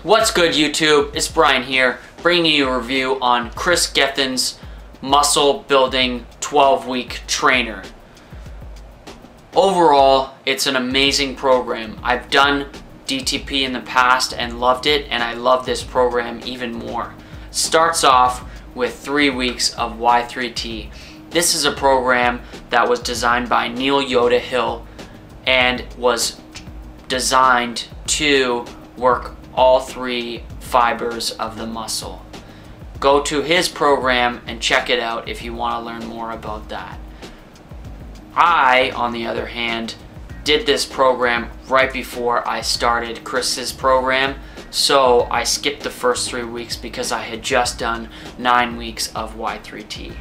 What's good, YouTube? It's Brian here, bringing you a review on Kris Gethin's muscle building 12-week trainer. Overall, it's an amazing program. I've done DTP in the past and loved it, and I love this program even more. Starts off with 3 weeks of Y3T. This is a program that was designed by Neil Yoda Hill and was designed to work all 3 fibers of the muscle. Go to his program and check it out if you want to learn more about that. I, on the other hand, did this program right before I started Kris's program, so I skipped the first 3 weeks because I had just done 9 weeks of Y3T.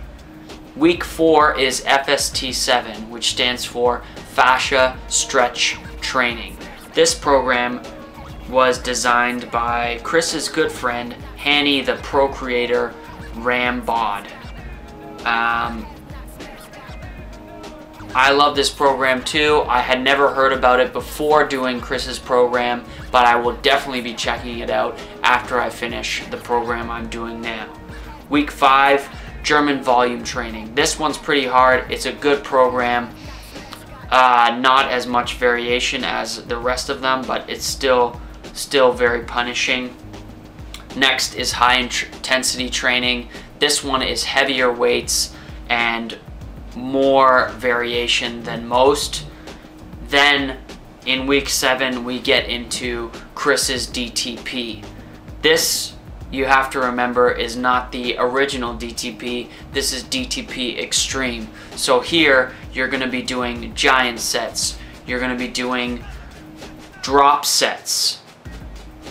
Week 4 is FST7, which stands for Fascia Stretch Training. This program was designed by Kris's good friend, Hanny the Procreator Rambod. I love this program too. I had never heard about it before doing Kris's program, but I will definitely be checking it out after I finish the program I'm doing now. Week 5, German volume training. This one's pretty hard. It's a good program. Not as much variation as the rest of them, but it's still very punishing. Next is high intensity training. This one is heavier weights and more variation than most. Then in week 7 we get into Kris's DTP. This, you have to remember, is not the original DTP. This is DTP Extreme. So here you're going to be doing giant sets, you're going to be doing drop sets,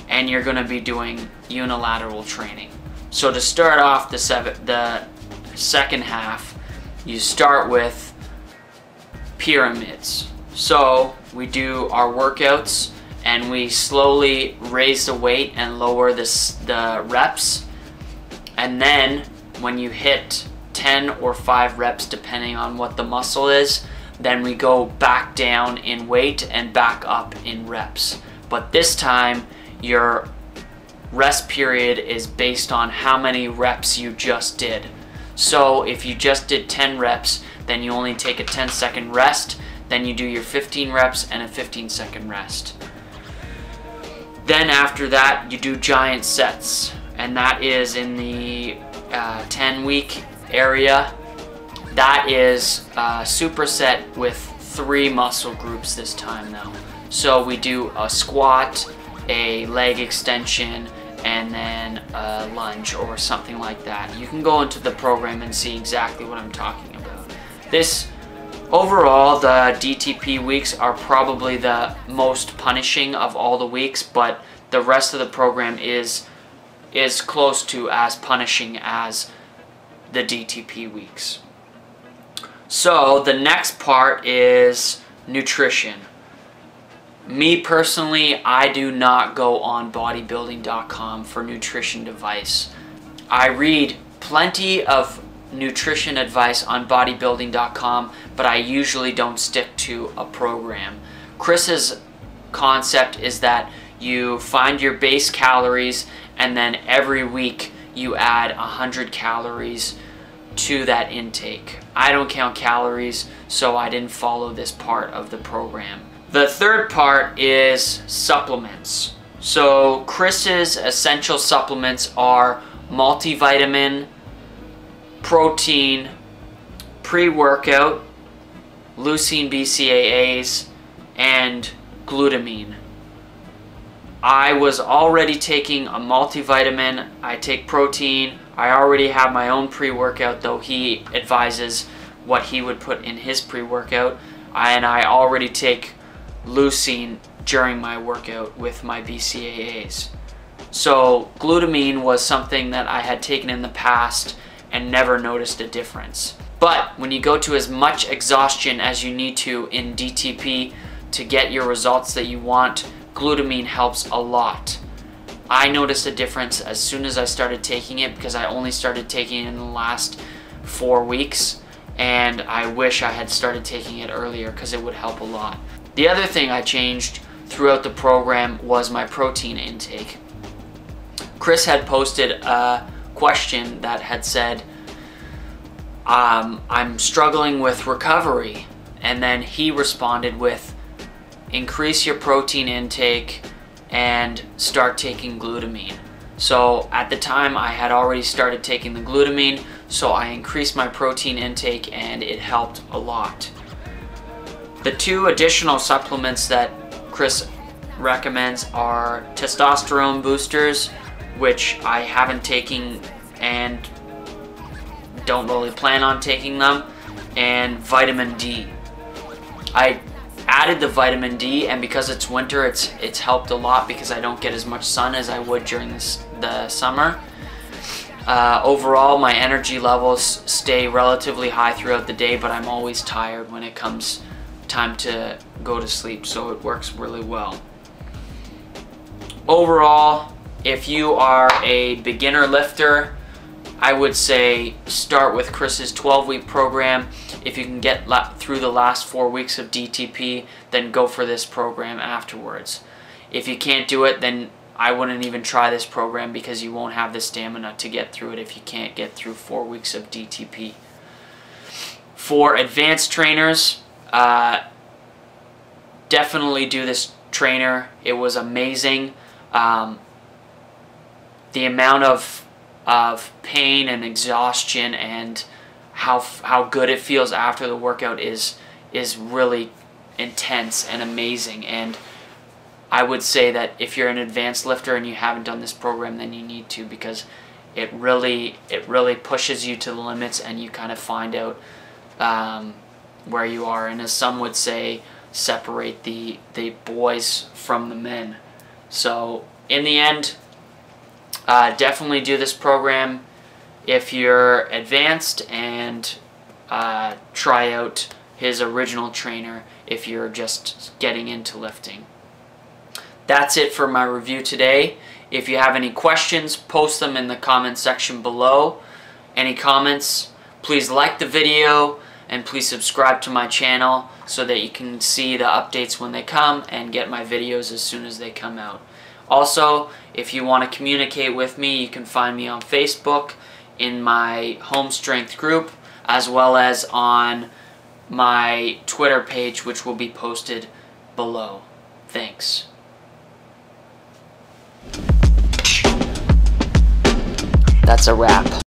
and you're going to be doing unilateral training. So to start off the second half, you start with pyramids. So we do our workouts and we slowly raise the weight and lower the reps, and then when you hit 10 or 5 reps depending on what the muscle is, then we go back down in weight and back up in reps. But this time your rest period is based on how many reps you just did. So if you just did 10 reps, then you only take a 10-second rest, then you do your 15 reps and a 15-second rest. Then after that you do giant sets, and that is in the 10-week area. That is a superset with 3 muscle groups this time though. So we do a squat, a leg extension, and then a lunge or something like that. You can go into the program and see exactly what I'm talking about. Overall, the DTP weeks are probably the most punishing of all the weeks, but the rest of the program is close to as punishing as the DTP weeks. So the next part is nutrition. Me personally, I do not go on bodybuilding.com for nutrition advice. I read plenty of nutrition advice on bodybuilding.com, but I usually don't stick to a program. Kris's concept is that you find your base calories and then every week you add 100 calories to that intake. I don't count calories, so I didn't follow this part of the program. The third part is supplements. So Kris's essential supplements are multivitamin, protein, pre-workout, leucine BCAAs, and glutamine. I was already taking a multivitamin, I take protein, I already have my own pre-workout, though he advises what he would put in his pre-workout, and I already take leucine during my workout with my BCAAs. So glutamine was something that I had taken in the past and never noticed a difference. But when you go to as much exhaustion as you need to in DTP to get your results that you want, glutamine helps a lot. I noticed a difference as soon as I started taking it because I only started taking it in the last 4 weeks, and I wish I had started taking it earlier because it would help a lot. The other thing I changed throughout the program was my protein intake. Kris had posted a question that had said, I'm struggling with recovery. And then he responded with, increase your protein intake and start taking glutamine. So at the time I had already started taking the glutamine, so I increased my protein intake and it helped a lot. The two additional supplements that Kris recommends are testosterone boosters, which I haven't taken and don't really plan on taking them, and vitamin D. I added the vitamin D, and because it's winter, it's helped a lot because I don't get as much sun as I would during the summer. Overall, my energy levels stay relatively high throughout the day, but I'm always tired when it comes time to go to sleep, so it works really well. Overall, if you are a beginner lifter, I would say start with Kris's 12-week program. If you can get through the last 4 weeks of DTP, then go for this program afterwards. If you can't do it, then I wouldn't even try this program because you won't have the stamina to get through it if you can't get through 4 weeks of DTP. For advanced trainers, definitely do this trainer. It was amazing. The amount of pain and exhaustion and how good it feels after the workout is really intense and amazing. And I would say that if you're an advanced lifter and you haven't done this program, then you need to, because it really pushes you to the limits and you kind of find out where you are, and as some would say, separate the boys from the men. So in the end, definitely do this program if you're advanced, and try out his original trainer if you're just getting into lifting. That's it for my review today. If you have any questions, post them in the comment section below. Any comments, please like the video and please subscribe to my channel so that you can see the updates when they come and get my videos as soon as they come out. Also, if you want to communicate with me, you can find me on Facebook in my HomeStrength group, as well as on my Twitter page, which will be posted below. Thanks. That's a wrap.